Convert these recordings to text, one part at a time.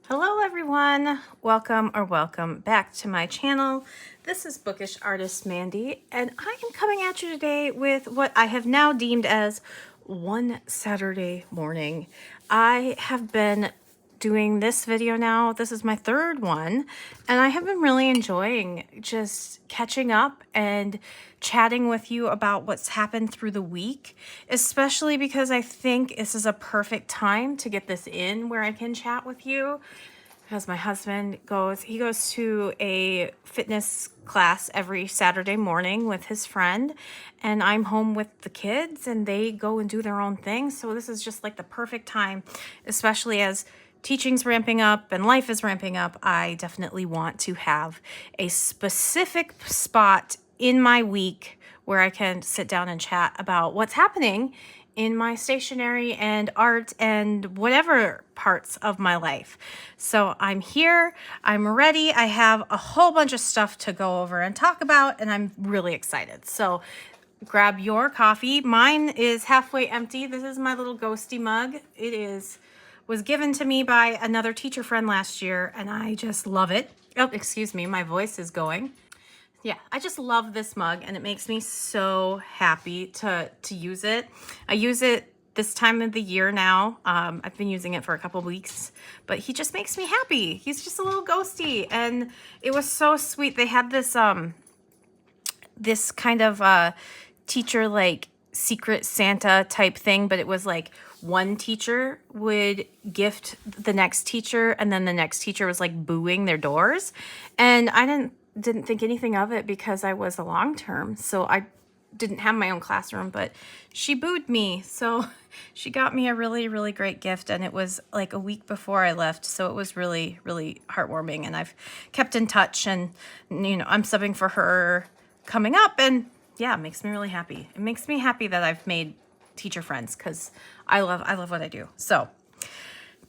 Hello everyone, welcome back to my channel. This is Bookish Artist Mandy, and I am coming at you today with what I have now deemed as one Saturday morning. I have been doing this video now. This is my third one, and I have been really enjoying just catching up and chatting with you about what's happened through the week, especially because I think this is a perfect time to get this in where I can chat with you. Because my husband goes to a fitness class every Saturday morning with his friend, and I'm home with the kids and they go and do their own thing. So this is just like the perfect time, especially as teaching's ramping up and life is ramping up. I definitely want to have a specific spot in my week where I can sit down and chat about what's happening in my stationery and art and whatever parts of my life. So I'm here, I'm ready. I have a whole bunch of stuff to go over and talk about, and I'm really excited. So grab your coffee. Mine is halfway empty. This is my little ghosty mug. Was given to me by another teacher friend last year, and I just love it. Oh, excuse me, my voice is going. Yeah, I just love this mug, and it makes me so happy to use it. I use it this time of the year now. I've been using it for a couple weeks, but he just makes me happy. He's just a little ghosty, and it was so sweet. They had this this kind of teacher like secret Santa type thing, but it was like one teacher would gift the next teacher, and then the next teacher was like booing their doors, and I didn't think anything of it because I was a long term, so I didn't have my own classroom, but she booed me, so she got me a really great gift, and it was like a week before I left, so it was really heartwarming, and I've kept in touch, and I'm subbing for her coming up, and yeah, it makes me really happy. It makes me happy that I've made teacher friends because I love what I do. So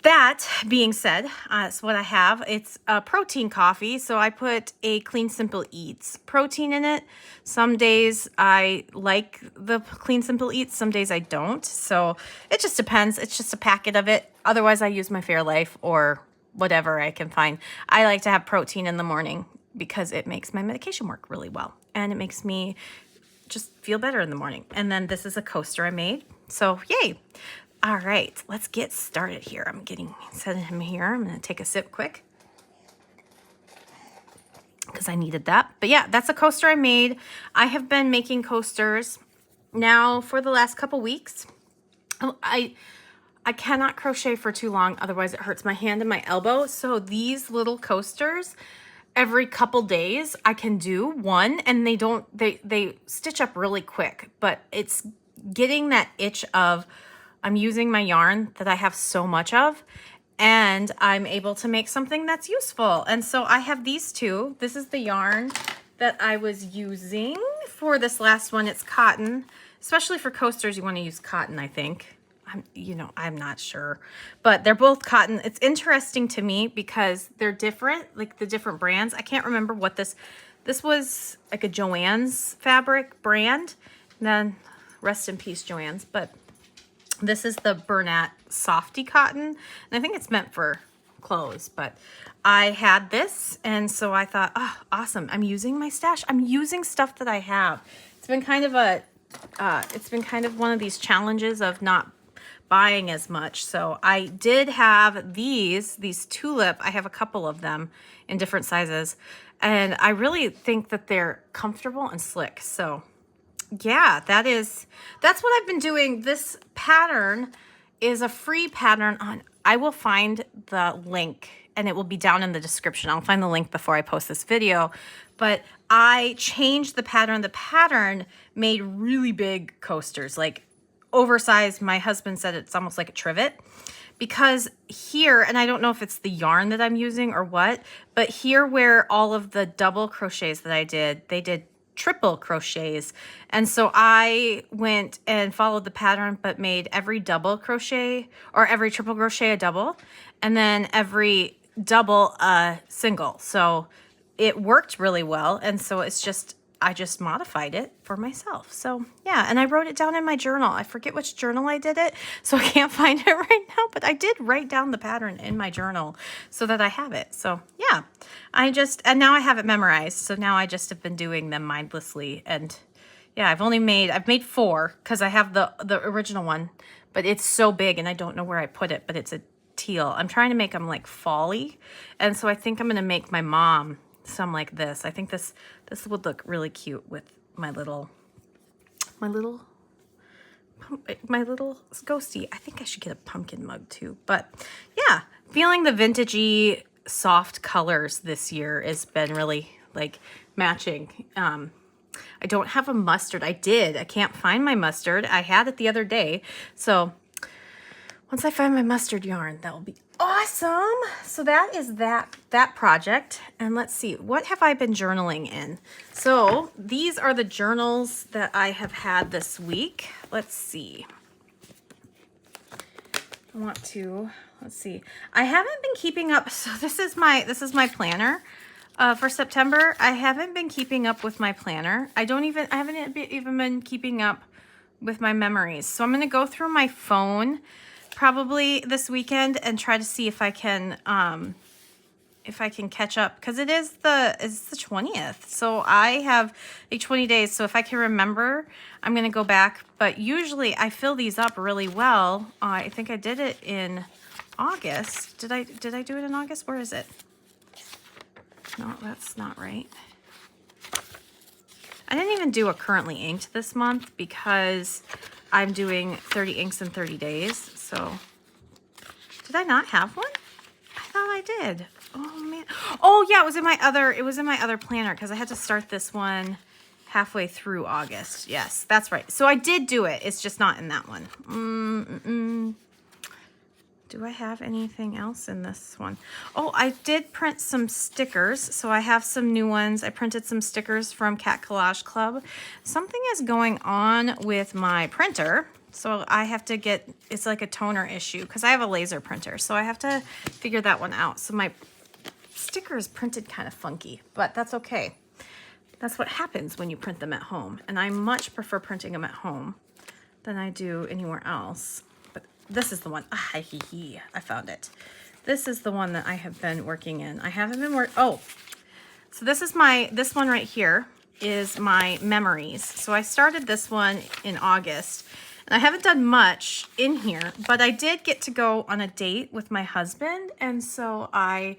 that being said, that's what I have. It's a protein coffee, so I put a Clean Simple Eats protein in it. Some days I like the Clean Simple Eats, some days I don't. So it just depends. It's just a packet of it. Otherwise, I use my Fairlife or whatever I can find. I like to have protein in the morning because it makes my medication work really well, and it makes me just feel better in the morning. And then this is a coaster I made. So yay. All right, let's get started here. I'm getting set him here. I'm going to take a sip quick because I needed that. But yeah, that's a coaster I made. I have been making coasters now for the last couple weeks. I cannot crochet for too long, otherwise it hurts my hand and my elbow. So these little coasters, every couple days I can do one, and they stitch up really quick, but it's getting that itch of I'm using my yarn that I have so much of, and I'm able to make something that's useful. And so I have these two. This is the yarn that I was using for this last one. It's cotton. Especially for coasters, you want to use cotton, I think. I'm not sure, but they're both cotton. It's interesting to me because they're different, like the different brands. I can't remember what this was, like a Joann's fabric brand. And then rest in peace, Joann's, but this is the Bernat Softy Cotton, and I think it's meant for clothes, but I had this, and so I thought, oh, awesome. I'm using my stash. I'm using stuff that I have. It's been kind of one of these challenges of not buying as much. So I did have these tulip. I have a couple of them in different sizes, and I really think that they're comfortable and slick. So yeah, that's what I've been doing. This pattern is a free pattern on, I will find the link and it will be down in the description. I'll find the link before I post this video, but I changed the pattern. The pattern made really big coasters, like oversized. My husband said it's almost like a trivet, because here, and I don't know if it's the yarn that I'm using or what, but here where all of the double crochets that I did, they did triple crochets, and so I went and followed the pattern but made every double crochet or every triple crochet a double, and then every double a single. So it worked really well, and so it's just I just modified it for myself. So yeah, and I wrote it down in my journal. I forget which journal I did it, so I can't find it right now, but I did write down the pattern in my journal so that I have it. So yeah, and now I have it memorized. So now I just have been doing them mindlessly. And yeah, I've made 4 because I have the original one, but it's so big and I don't know where I put it, but it's a teal. I'm trying to make them like fall-y. And so I think I'm going to make my mom some like this. I think this would look really cute with my little ghosty. I think I should get a pumpkin mug too. But yeah, feeling the vintagey soft colors this year has been really like matching. I don't have a mustard. I can't find my mustard. I had it the other day. So once I find my mustard yarn, that will be awesome. So that is that project. And let's see, what have I been journaling in? So these are the journals that I have had this week. Let's see. Let's see. I haven't been keeping up. So this is my planner for September. I haven't been keeping up with my planner. I haven't even been keeping up with my memories. So I'm going to go through my phone probably this weekend and try to see if I can catch up, because it's the 20th. So I have like 20 days. So if I can remember, I'm going to go back. But usually I fill these up really well. I think I did it in August. Did I do it in August? Where is it? No, that's not right. I didn't even do a currently inked this month because I'm doing 30 inks in 30 days. So did I not have one? I thought I did. Oh man. Oh yeah, it was in my other planner because I had to start this one halfway through August. Yes, that's right. So I did do it. It's just not in that one. Do I have anything else in this one? Oh, I did print some stickers. So I have some new ones. I printed some stickers from Cat Collage Club. Something is going on with my printer. So I have to it's like a toner issue because I have a laser printer. So I have to figure that one out. So my sticker is printed kind of funky, but that's okay. That's what happens when you print them at home. And I much prefer printing them at home than I do anywhere else. But this is the one. I found it. This is the one that I have been working in. I haven't been so this one right here is my memories. So I started this one in August. And I haven't done much in here, but I did get to go on a date with my husband. And so I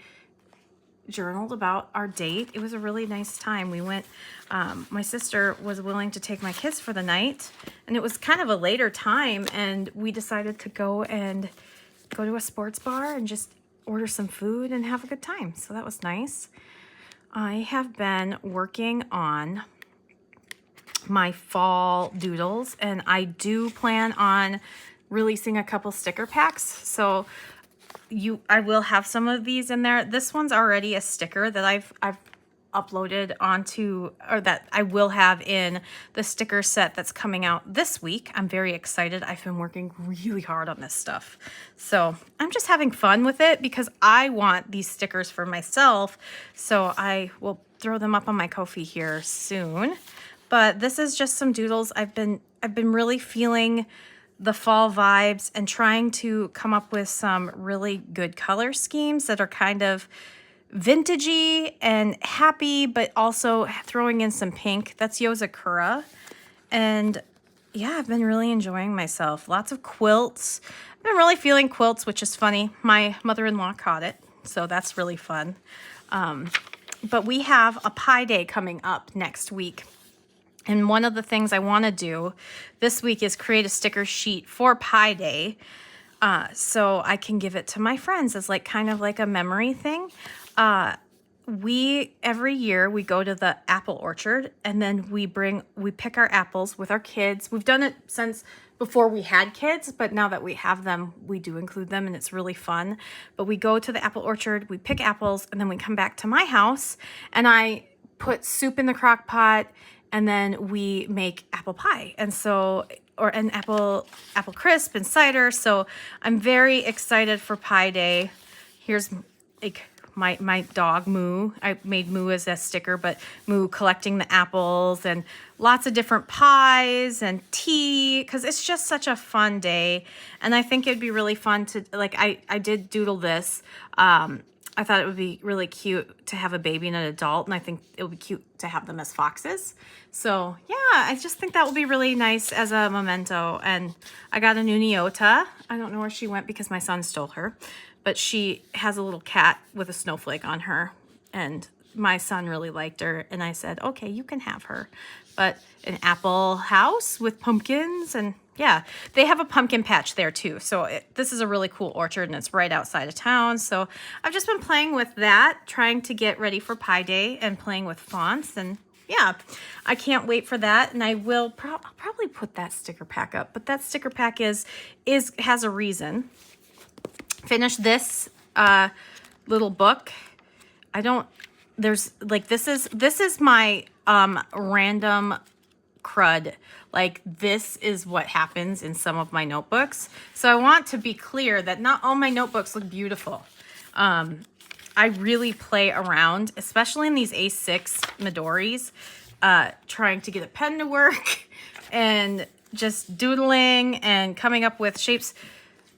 journaled about our date. It was a really nice time. We went, my sister was willing to take my kids for the night, and it was kind of a later time, and we decided to go to a sports bar and just order some food and have a good time. So that was nice. I have been working on my fall doodles, and I do plan on releasing a couple sticker packs. So I will have some of these in there. This one's already a sticker that I've uploaded onto, or that I will have in the sticker set that's coming out this week. I'm very excited. I've been working really hard on this stuff. So I'm just having fun with it because I want these stickers for myself. So I will throw them up on my KOFI here soon. But this is just some doodles. I've been really feeling the fall vibes and trying to come up with some really good color schemes that are kind of vintagey and happy, but also throwing in some pink. That's Yozakura. And yeah, I've been really enjoying myself. Lots of quilts. I've been really feeling quilts, which is funny. My mother-in-law caught it, so that's really fun. But we have a pie day coming up next week. And one of the things I want to do this week is create a sticker sheet for Pie Day, so I can give it to my friends as like kind of like a memory thing. Every year we go to the apple orchard, and then we pick our apples with our kids. We've done it since before we had kids, but now that we have them, we do include them, and it's really fun. But we go to the apple orchard, we pick apples, and then we come back to my house, and I put soup in the crock pot. And then we make apple pie, and an apple crisp and cider. So I'm very excited for Pie Day. Here's like my dog Moo. I made Moo as a sticker, but Moo collecting the apples and lots of different pies and tea, because it's just such a fun day. And I think it'd be really fun to, like, I did doodle this. I thought it would be really cute to have a baby and an adult, and I think it would be cute to have them as foxes. So yeah, I just think that would be really nice as a memento. And I got a new Nyota. I don't know where she went because my son stole her, but she has a little cat with a snowflake on her, and my son really liked her, and I said, okay, you can have her. But an apple house with pumpkins, and yeah, they have a pumpkin patch there too. So this is a really cool orchard, and it's right outside of town. So I've just been playing with that, trying to get ready for Pi Day and playing with fonts. And yeah, I can't wait for that. And I will I'll probably put that sticker pack up, but that sticker pack has a reason. Finish this little book. There's like, this is my random crud. Like, this is what happens in some of my notebooks. So I want to be clear that not all my notebooks look beautiful. I really play around, especially in these A6 Midoris, trying to get a pen to work and just doodling and coming up with shapes.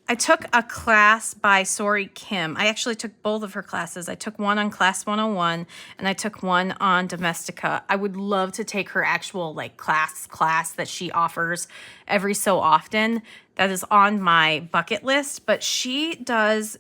I took a class by Sori Kim. I actually took both of her classes. I took one on Class 101 and I took one on Domestica. I would love to take her actual like class that she offers every so often. That is on my bucket list, but she does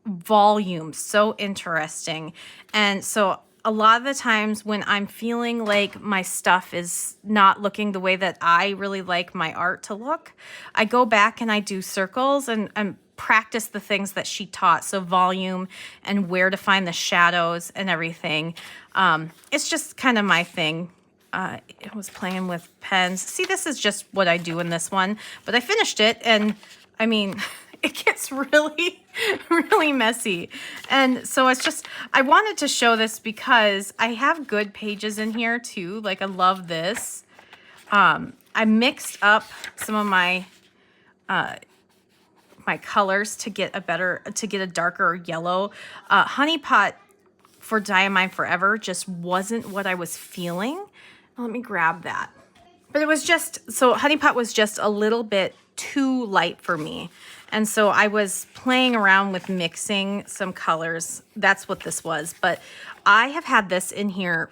volumes so interesting. And so a lot of the times when I'm feeling like my stuff is not looking the way that I really like my art to look, I go back and I do circles and practice the things that she taught. So volume and where to find the shadows and everything. It's just kind of my thing. I was playing with pens. See, this is just what I do in this one, but I finished it, and I mean, it gets really, really messy. And so it's just, I wanted to show this because I have good pages in here too. Like, I love this. I mixed up some of my colors to get a darker yellow. Honey Pot for Diamine Forever just wasn't what I was feeling. Let me grab that. But it was just, so Honey Pot was just a little bit too light for me. And so I was playing around with mixing some colors. That's what this was. But I have had this in here,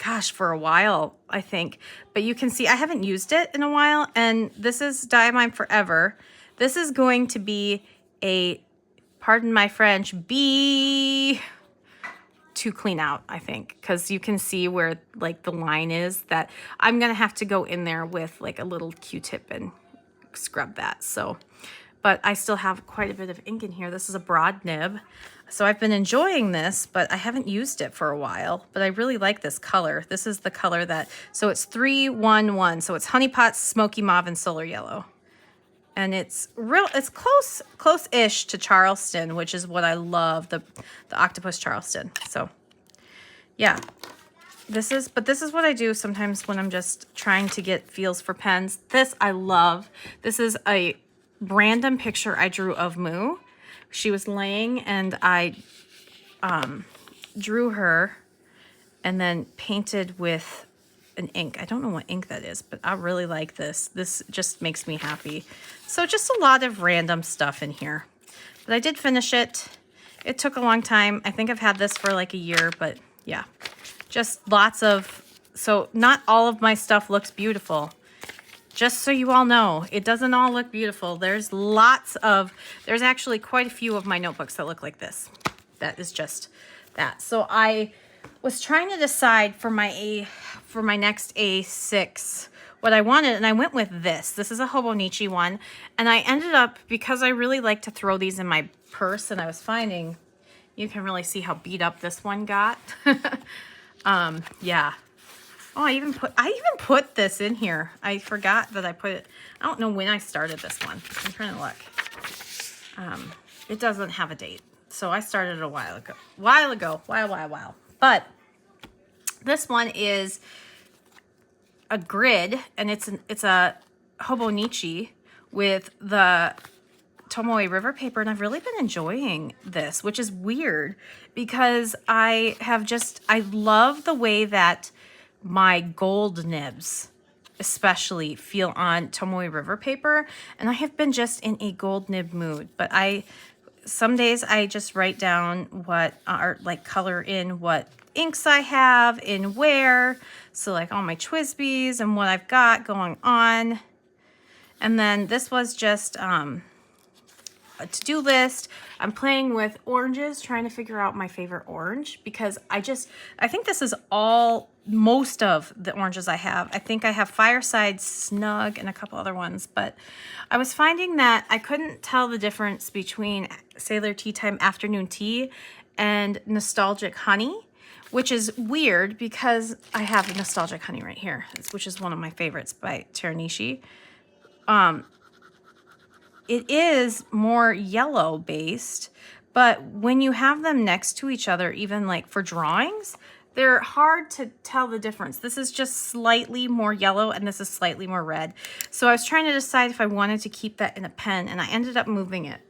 gosh, for a while, I think. But you can see I haven't used it in a while. And this is Diamine Forever. This is going to be a, pardon my French, B to clean out, I think. Because you can see where like the line is that I'm going to have to go in there with like a little Q-tip and scrub that. So, but I still have quite a bit of ink in here. This is a broad nib. So I've been enjoying this, but I haven't used it for a while. But I really like this color. This is the color that, so it's 311. So it's Honey Pot, Smoky Mauve, and Solar Yellow. And it's close-ish to Charleston, which is what I love, the Octopus Charleston. So yeah, this is what I do sometimes when I'm just trying to get feels for pens. This I love. This is a random picture I drew of Moo. She was laying, and I drew her and then painted with an ink. I don't know what ink that is, but I really like this. This just makes me happy. So just a lot of random stuff in here. But I did finish it. It took a long time. I think I've had this for like a year, but yeah. Just lots of, so not all of my stuff looks beautiful. Just so you all know, it doesn't all look beautiful. There's actually quite a few of my notebooks that look like this. That is just that. So I was trying to decide for my next A6 what I wanted, and I went with this. This is a Hobonichi one, and I ended up, because I really like to throw these in my purse, and I was finding, you can really see how beat up this one got. Yeah. Oh, I even put this in here. I forgot that I put it. I don't know when I started this one. I'm trying to look. It doesn't have a date. So I started it a while ago. While. But this one is a grid, and it's a Hobonichi with the Tomoe River paper, and I've really been enjoying this, which is weird because I love the way that my gold nibs especially feel on Tomoe River paper, and I have been just in a gold nib mood. But some days I just write down what, or like color in what inks I have in where, so like all my Twisbees and what I've got going on. And then this was just a to-do list. I'm playing with oranges, trying to figure out my favorite orange, because I think this is most of the oranges I have. I think I have Fireside, Snug, and a couple other ones, but I was finding that I couldn't tell the difference between Sailor Tea Time Afternoon Tea and Nostalgic Honey, which is weird because I have Nostalgic Honey right here, which is one of my favorites by Teranishi. It is more yellow based, but when you have them next to each other, even like for drawings, they're hard to tell the difference. This is just slightly more yellow and this is slightly more red. So I was trying to decide if I wanted to keep that in a pen, and I ended up moving it.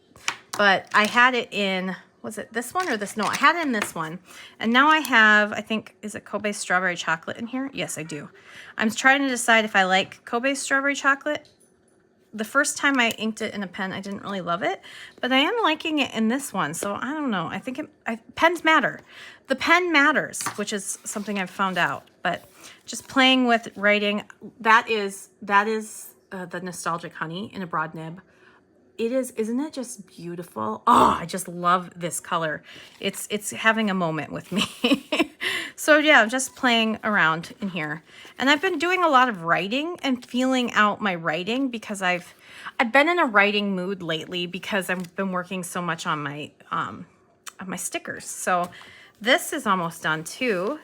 But I had it in, was it this one or this? No, I had it in this one. And now I have, I think, is it Kobe Strawberry Chocolate in here? Yes, I do. I'm trying to decide if I like Kobe Strawberry Chocolate. The first time I inked it in a pen, I didn't really love it, but I am liking it in this one. So I don't know. I think pens matter. The pen matters, which is something I've found out. But just playing with writing, that is the Nostalgic Honey in a broad nib. It is, isn't it just beautiful? Oh, I just love this color. It's having a moment with me. So yeah, I'm just playing around in here. And I've been doing a lot of writing and feeling out my writing because I've been in a writing mood lately because I've been working so much on my stickers. So this is almost done too.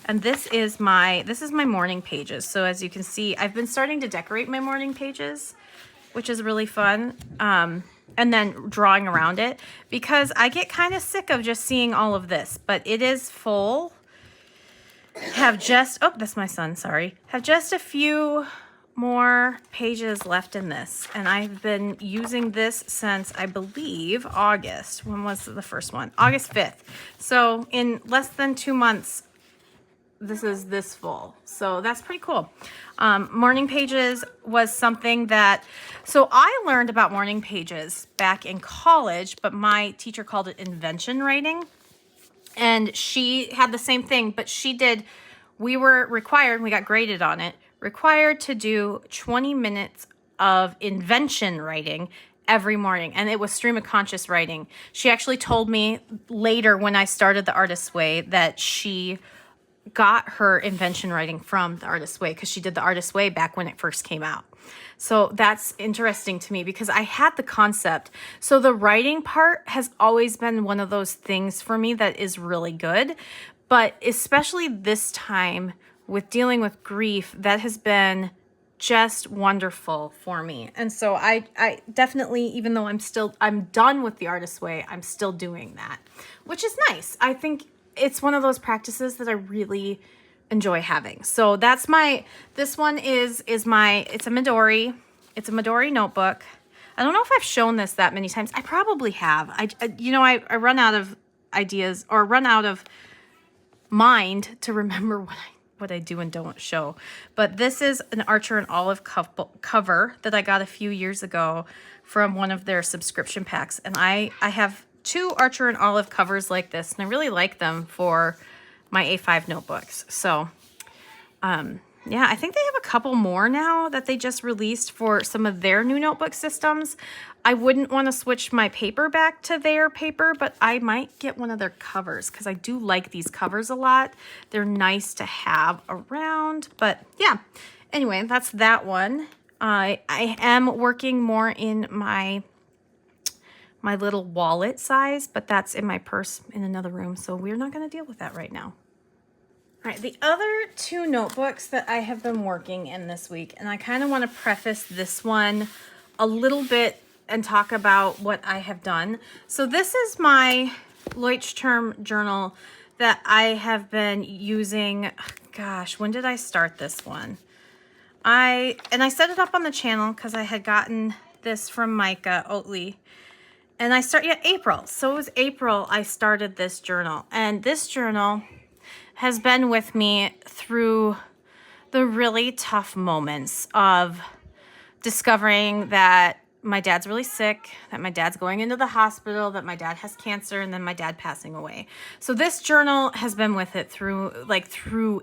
And this is my morning pages. So as you can see, I've been starting to decorate my morning pages, which is really fun. And then drawing around it because I get kind of sick of just seeing all of this, but it is full. Oh, that's my son, sorry. Have just a few more pages left in this. And I've been using this since, I believe, August. When was the first one? August 5th. So in less than 2 months, this is this full. So that's pretty cool. Morning pages was something that, so I learned about morning pages back in college, but my teacher called it invention writing. And she had the same thing, but we were required, we got graded on it, required to do 20 minutes of invention writing every morning. And it was stream of conscious writing. She actually told me later when I started the Artist's Way that she got her invention writing from the Artist's Way because she did the Artist's Way back when it first came out. So that's interesting to me because I had the concept. So the writing part has always been one of those things for me that is really good. But especially this time with dealing with grief, that has been just wonderful for me. And so I definitely, even though I'm done with the Artist's Way, I'm still doing that, which is nice. I think it's one of those practices that I really enjoy having. So that's this one it's a Midori. It's a Midori notebook. I don't know if I've shown this that many times. I probably have. I run out of ideas or run out of mind to remember what I do and don't show. But this is an Archer and Olive cover that I got a few years ago from one of their subscription packs. And I have 2 Archer and Olive covers like this, and I really like them for my A5 notebooks. So yeah, I think they have a couple more now that they just released for some of their new notebook systems. I wouldn't want to switch my paper back to their paper, but I might get one of their covers because I do like these covers a lot. They're nice to have around. But yeah, anyway, that's that one. I am working more in my little wallet size, but that's in my purse in another room, so we're not going to deal with that right now. All right, the other 2 notebooks that I have been working in this week, and I kind of want to preface this one a little bit and talk about what I have done. So this is my Leuchtturm journal that I have been using. Gosh, when did I start this one? I set it up on the channel because I had gotten this from Micah Oatley. And April. So it was April I started this journal. And this journal has been with me through the really tough moments of discovering that my dad's really sick, that my dad's going into the hospital, that my dad has cancer, and then my dad passing away. So this journal has been with it through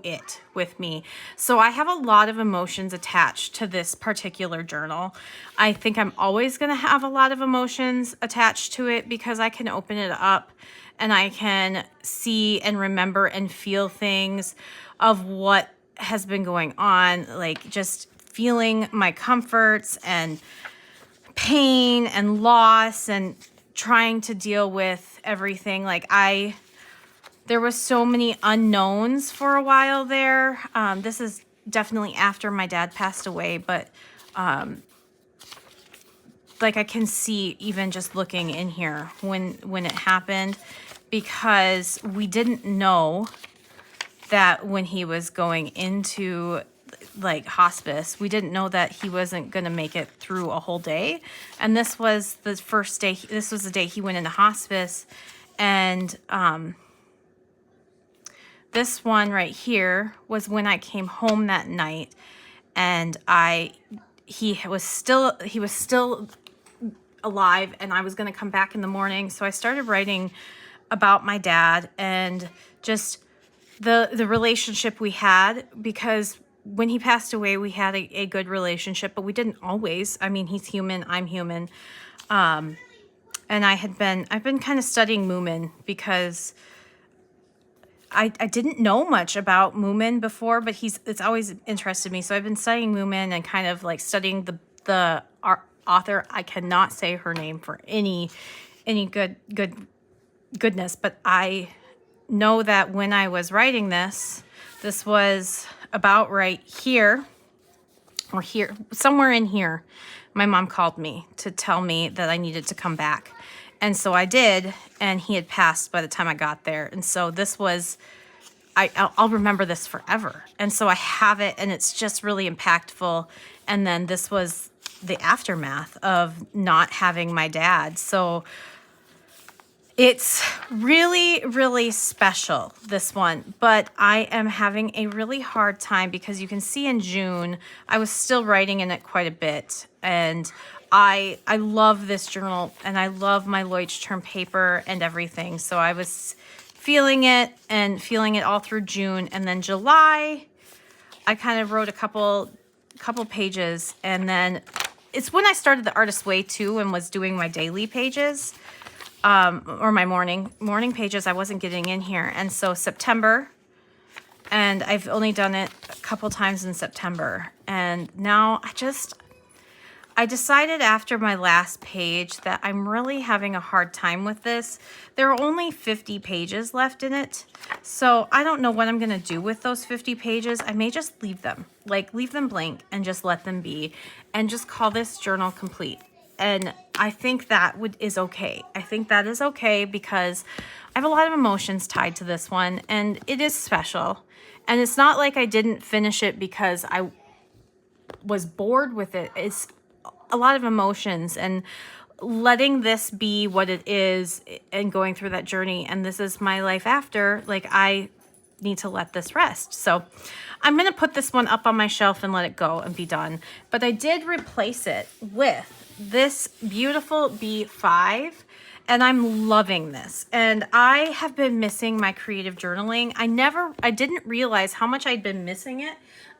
it with me. So I have a lot of emotions attached to this particular journal. I think I'm always going to have a lot of emotions attached to it because I can open it up and I can see and remember and feel things of what has been going on, like just feeling my comforts and pain and loss and trying to deal with everything. There was so many unknowns for a while there. This is definitely after my dad passed away, but I can see even just looking in here when it happened, because we didn't know that when he was going into hospice, we didn't know that he wasn't going to make it through a whole day. And this was the first day, this was the day he went into hospice. And this one right here was when I came home that night, and he was still alive, and I was going to come back in the morning. So I started writing about my dad and just the relationship we had, because when he passed away, we had a good relationship, but we didn't always. I mean, he's human, I'm human. And I've been kind of studying Moomin because I didn't know much about Moomin before, but it's always interested me. So I've been studying Moomin and kind of studying the author. I cannot say her name for any goodness, but I know that when I was writing this was about right here, or here, somewhere in here, my mom called me to tell me that I needed to come back. And so I did, and he had passed by the time I got there. And so this was, I'll remember this forever. And so I have it, and it's just really impactful. And then this was the aftermath of not having my dad. So it's really, really special, this one, but I am having a really hard time because you can see in June, I was still writing in it quite a bit. And I love this journal, and I love my Leuchtturm paper and everything. So I was feeling it all through June. And then July, I kind of wrote a couple pages. And then it's when I started the Artist's Way too, and was doing my daily pages. Or my morning pages. I wasn't getting in here. And so September, and I've only done it a couple times in September. And now I decided after my last page that I'm really having a hard time with this. There are only 50 pages left in it. So I don't know what I'm going to do with those 50 pages. I may just leave them blank and just let them be, and just call this journal complete. And I think that is okay. I think that is okay because I have a lot of emotions tied to this one, and it is special. And it's not like I didn't finish it because I was bored with it. It's a lot of emotions, and letting this be what it is and going through that journey. And this is my life after, I need to let this rest. So I'm going to put this one up on my shelf and let it go and be done. But I did replace it with this beautiful B5, and I'm loving this. And I have been missing my creative journaling. I didn't realize how much I'd been missing it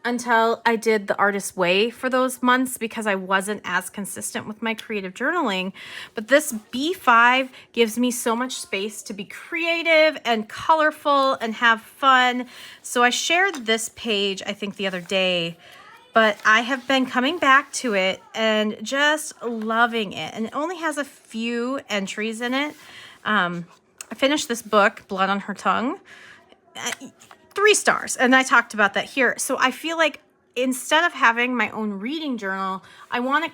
until I did the Artist's Way for those months, because I wasn't as consistent with my creative journaling. But this B5 gives me so much space to be creative and colorful and have fun. So I shared this page, I think, the other day, but I have been coming back to it and just loving it. And it only has a few entries in it. I finished this book, Blood on Her Tongue. 3 stars. And I talked about that here. So I feel like instead of having my own reading journal, I want to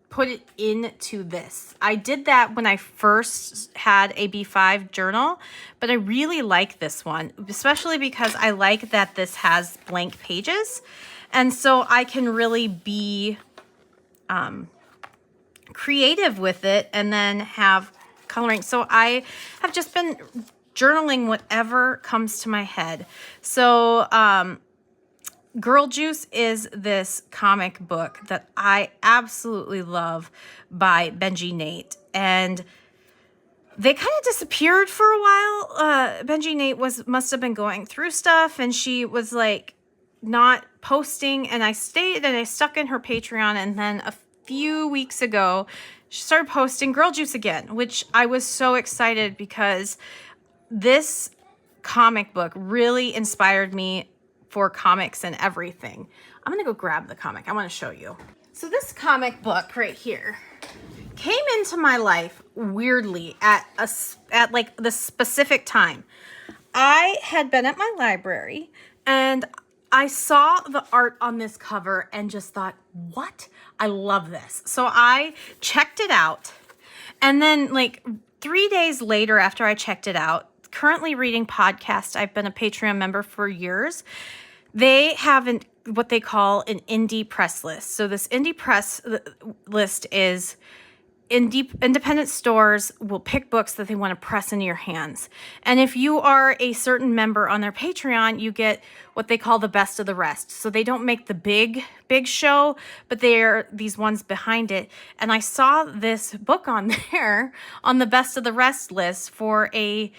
put it into this. I did that when I first had a B5 journal, but I really like this one, especially because I like that this has blank pages. And so I can really be creative with it and then have coloring. So I have just been journaling whatever comes to my head. So Girl Juice is this comic book that I absolutely love by Benji Nate. And they kind of disappeared for a while. Benji Nate must have been going through stuff, and she was like not posting, and I stayed and I stuck in her Patreon, and then a few weeks ago she started posting Girl Juice again, which I was so excited because this comic book really inspired me for comics and everything. I'm gonna go grab the comic. I want to show you. So this comic book right here came into my life weirdly at like the specific time. I had been at my library and I saw the art on this cover and just thought, what? I love this. So I checked it out. And then like 3 days later after I checked it out, Currently Reading podcast, I've been a Patreon member for years. They have what they call an indie press list. So this indie press list is independent stores will pick books that they want to press into your hands. And if you are a certain member on their Patreon, you get what they call the best of the rest. So they don't make the big show, but they're these ones behind it. And I saw this book on there on the best of the rest list for a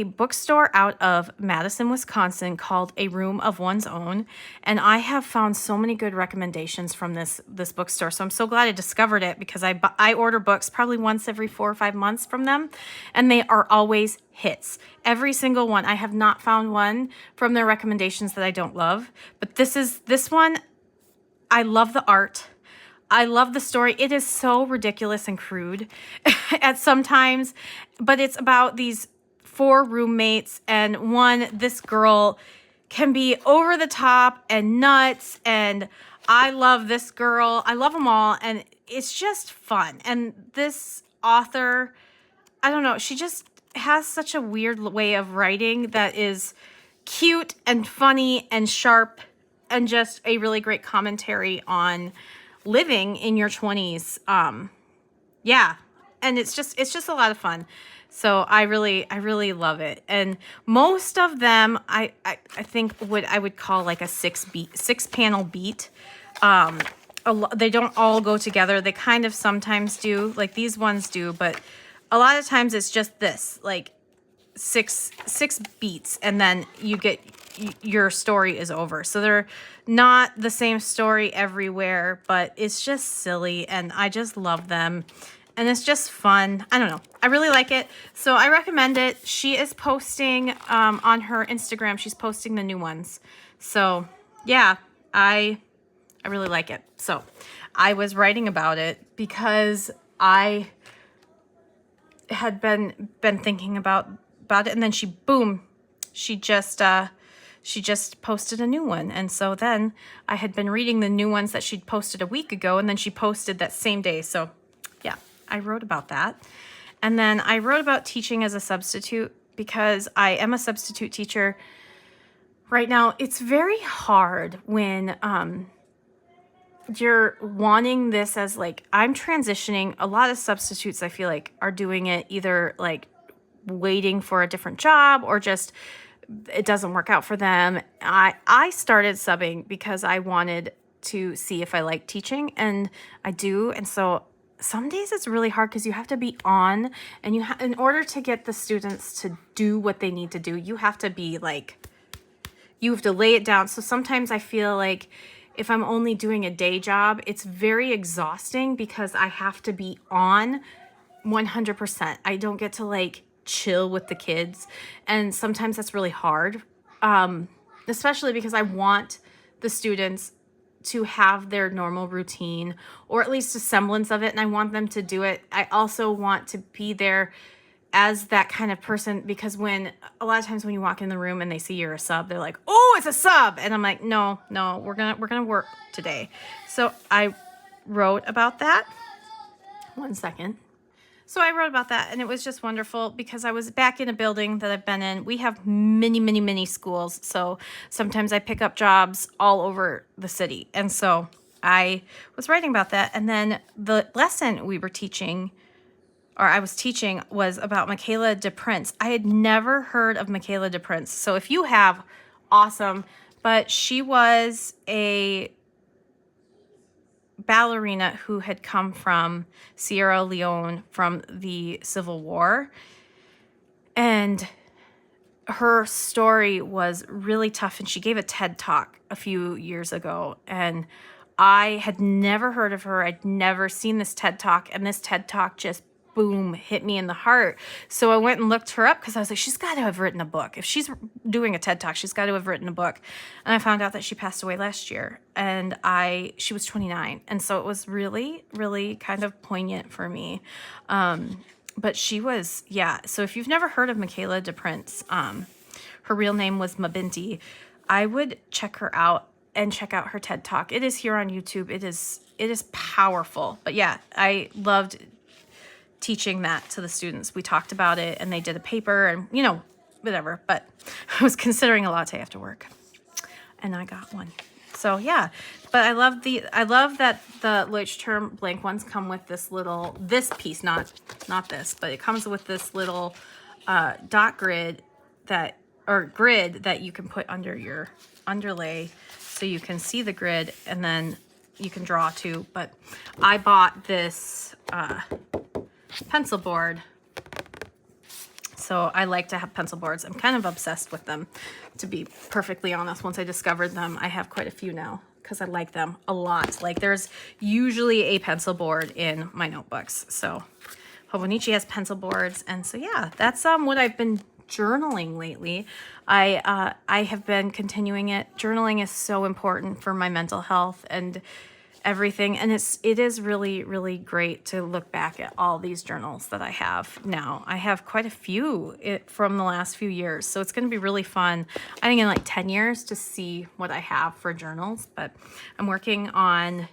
bookstore out of Madison, Wisconsin called A Room of One's Own. And I have found so many good recommendations from this bookstore. So I'm so glad I discovered it because I order books probably once every 4 or 5 months from them. And they are always hits. Every single one. I have not found one from their recommendations that I don't love. But this one, I love the art. I love the story. It is so ridiculous and crude at sometimes, but it's about these 4 roommates, and this girl can be over the top and nuts, and I love this girl. I love them all, and it's just fun. And this author, I don't know, she just has such a weird way of writing that is cute and funny and sharp and just a really great commentary on living in your 20s. Yeah, and it's just a lot of fun. So I really love it. And most of them I think I would call like a 6-panel beat. They don't all go together. They kind of sometimes do, like these ones do, but a lot of times it's just this, like six beats, and then you get your story is over. So they're not the same story everywhere, but it's just silly, and I just love them. And it's just fun. I don't know. I really like it. So I recommend it. She is posting on her Instagram. She's posting the new ones. So yeah, I really like it. So I was writing about it because I had been thinking about it, and then she just posted a new one. And so then I had been reading the new ones that she'd posted a week ago, and then she posted that same day. So yeah, I wrote about that. And then I wrote about teaching as a substitute because I am a substitute teacher right now. It's very hard when you're wanting this as like, I'm transitioning. A lot of substitutes I feel like are doing it either like waiting for a different job or just it doesn't work out for them. I started subbing because I wanted to see if I like teaching, and I do. And so some days it's really hard because you have to be on, and in order to get the students to do what they need to do, you have to be like, you have to lay it down. So sometimes I feel like if I'm only doing a day job, it's very exhausting because I have to be on 100%. I don't get to like chill with the kids. And sometimes that's really hard, especially because I want the students to have their normal routine, or at least a semblance of it, and I want them to do it. I also want to be there as that kind of person, because when a lot of times when you walk in the room and they see you're a sub, they're like, oh, it's a sub. And I'm like, no, we're gonna work today. So I wrote about that. 1 second. So I wrote about that, and it was just wonderful because I was back in a building that I've been in. We have many schools, so sometimes I pick up jobs all over the city. And so I was writing about that. And then the lesson we were teaching, or I was teaching, was about Michaela de Prince. I had never heard of Michaela de Prince. So if you have, awesome. But she was a ballerina who had come from Sierra Leone from the Civil War. And her story was really tough. And she gave a TED Talk a few years ago. And I had never heard of her. I'd never seen this TED Talk. And this TED Talk just boom, hit me in the heart. So I went and looked her up because I was like, she's got to have written a book. If she's doing a TED Talk, she's got to have written a book. And I found out that she passed away last year, and she was 29. And so it was really, really kind of poignant for me. But she was, yeah. So if you've never heard of Michaela de Prince, her real name was Mabinti. I would check her out and check out her TED Talk. It is here on YouTube. It is powerful. But yeah, I loved teaching that to the students. We talked about it and they did a paper and, you know, whatever. But I was considering a latte after work and I got one. So yeah, but I love that the literature blank ones come with this piece, not this, but it comes with this little dot grid grid that you can put under your underlay so you can see the grid and then you can draw too. But I bought this pencil board. So I like to have pencil boards. I'm kind of obsessed with them, to be perfectly honest. Once I discovered them, I have quite a few now because I like them a lot. Like there's usually a pencil board in my notebooks. So Hobonichi has pencil boards. And so yeah, that's what I've been journaling lately. I have been continuing it. Journaling is so important for my mental health and everything, and it is really, really great to look back at all these journals that I have now. I have quite a few from the last few years, so it's going to be really fun, I think in like 10 years, to see what I have for journals. But I'm working on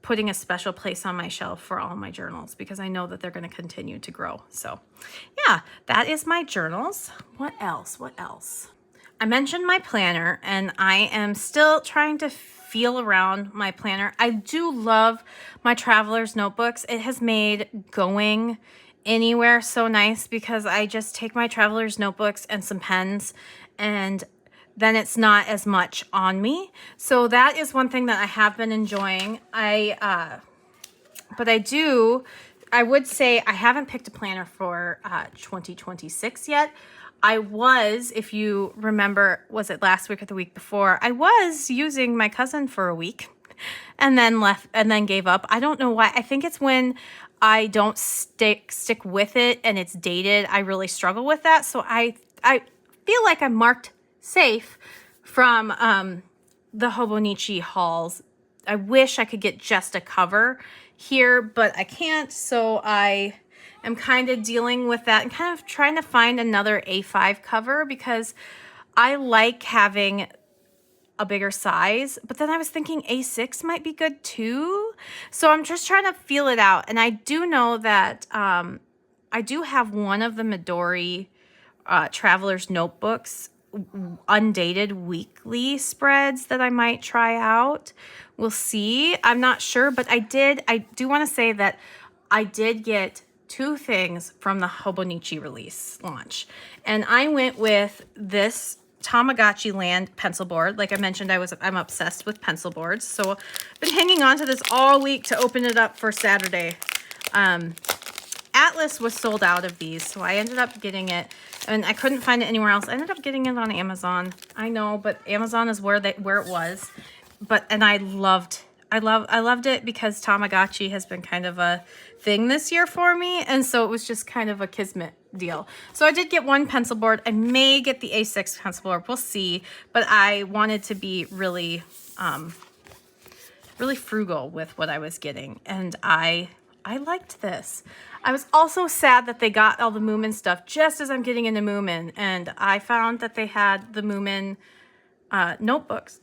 putting a special place on my shelf for all my journals because I know that they're going to continue to grow. So yeah, that is my journals. What else? I mentioned my planner, and I am still trying to feel around my planner. I do love my traveler's notebooks. It has made going anywhere so nice because I just take my traveler's notebooks and some pens, and then it's not as much on me. So that is one thing that I have been enjoying. I would say I haven't picked a planner for 2026 yet. I was, if you remember, was it last week or the week before, I was using my cousin for a week and then left and then gave up. I don't know why. I think it's when I don't stick with it and it's dated. I really struggle with that. So I feel like I'm marked safe from the Hobonichi hauls. I wish I could get just a cover here, but I can't. So I'm kind of dealing with that and kind of trying to find another A5 cover because I like having a bigger size, but then I was thinking A6 might be good too. So I'm just trying to feel it out. And I do know that I do have one of the Midori Traveler's Notebooks undated weekly spreads that I might try out. We'll see. I'm not sure, but I do want to say that I did get two things from the Hobonichi release launch. And I went with this Tamagotchi Land pencil board. Like I mentioned, I'm obsessed with pencil boards. So I've been hanging on to this all week to open it up for Saturday. Atlas was sold out of these, so I ended up getting it, and I couldn't find it anywhere else. I ended up getting it on Amazon. I know, but Amazon is where it was. And I loved it because Tamagotchi has been kind of a thing this year for me, and so it was just kind of a kismet deal. So I did get one pencil board. I may get the A6 pencil board. We'll see, but I wanted to be really really frugal with what I was getting, and I liked this. I was also sad that they got all the Moomin stuff just as I'm getting into Moomin, and I found that they had the Moomin notebooks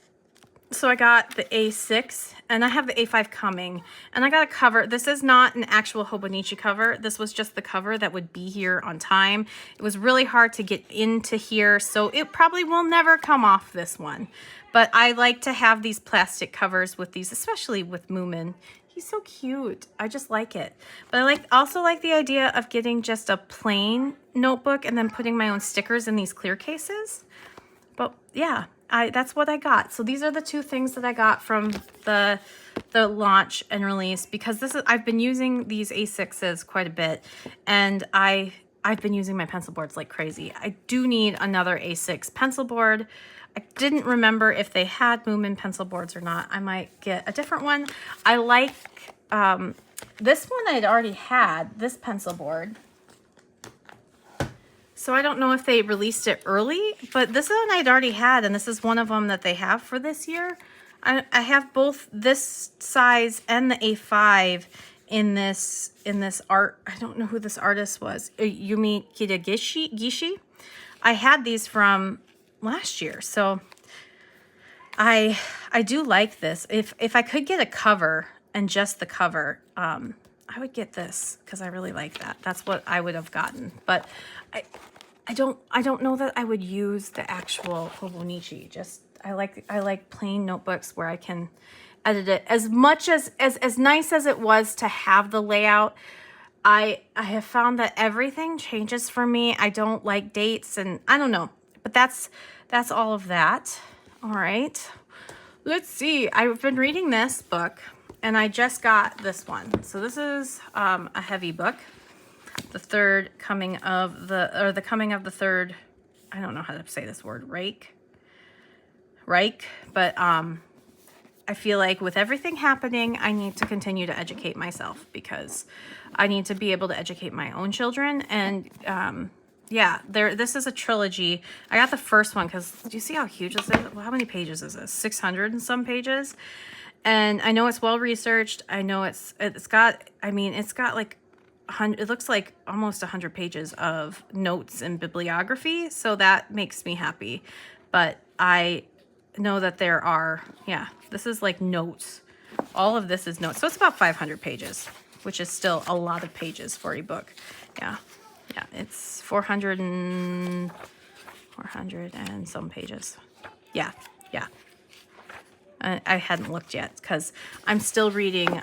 So I got the A6 and I have the A5 coming, and I got a cover. This is not an actual Hobonichi cover. This was just the cover that would be here on time. It was really hard to get into here, so it probably will never come off this one. But I like to have these plastic covers with these, especially with Moomin. He's so cute. I just like it. But I also like the idea of getting just a plain notebook and then putting my own stickers in these clear cases. But yeah, that's what I got. So these are the two things that I got from the launch and release, because I've been using these A6s quite a bit, and I've been using my pencil boards like crazy. I do need another A6 pencil board. I didn't remember if they had Moomin pencil boards or not. I might get a different one. I like this one. I'd already had this pencil board, so I don't know if they released it early, but this one I'd already had, and this is one of them that they have for this year. I have both this size and the A5 in this art. I don't know who this artist was. Yumi Gishi. I had these from last year, so I do like this. If I could get a cover and just the cover, I would get this because I really like that. That's what I would have gotten, but I don't know that I would use the actual Hobonichi. Just I like plain notebooks where I can edit it. As much as nice as it was to have the layout, I have found that everything changes for me. I don't like dates, and I don't know. But that's all of that. All right. Let's see. I've been reading this book, and I just got this one. So this is a heavy book. The coming of the third, I don't know how to say this word, Reich, but I feel like with everything happening, I need to continue to educate myself, because I need to be able to educate my own children. And yeah, this is a trilogy. I got the first one because, do you see how huge this is? Well, how many pages is this? 600 and some pages. And I know it's well researched. I know it's got like it looks like almost 100 pages of notes and bibliography, so that makes me happy. But I know that there are, yeah, this is like notes. All of this is notes, so it's about 500 pages, which is still a lot of pages for a book. Yeah, it's 400 and some pages. Yeah. I hadn't looked yet because I'm still reading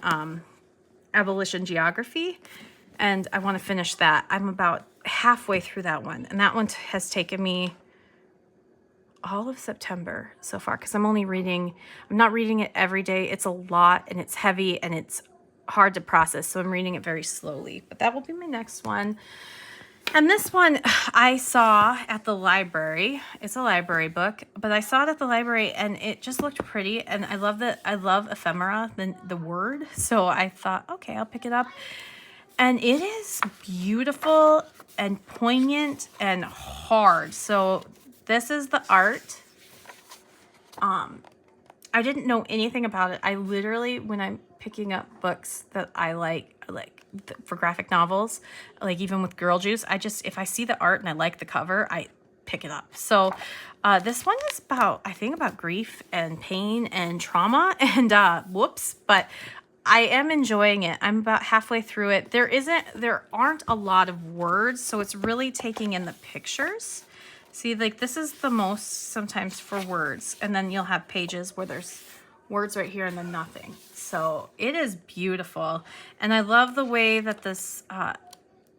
Abolition Geography, and I want to finish that. I'm about halfway through that one, and that one has taken me all of September so far, because I'm not reading it every day. It's a lot, and it's heavy, and it's hard to process, so I'm reading it very slowly. But that will be my next one. And this one I saw at the library. It's a library book, but I saw it at the library, and it just looked pretty, and I love ephemera, the word, so I thought, okay, I'll pick it up. And it is beautiful and poignant and hard. So this is the art. I didn't know anything about it. I literally, when I'm picking up books that I like for graphic novels, like even with Girl Juice, if I see the art and I like the cover, I pick it up. So this one is I think about grief and pain and trauma and but I am enjoying it. I'm about halfway through it. There aren't a lot of words, so it's really taking in the pictures. See, like this is the most sometimes for words, and then you'll have pages where there's words right here and then nothing. So it is beautiful, and I love the way that this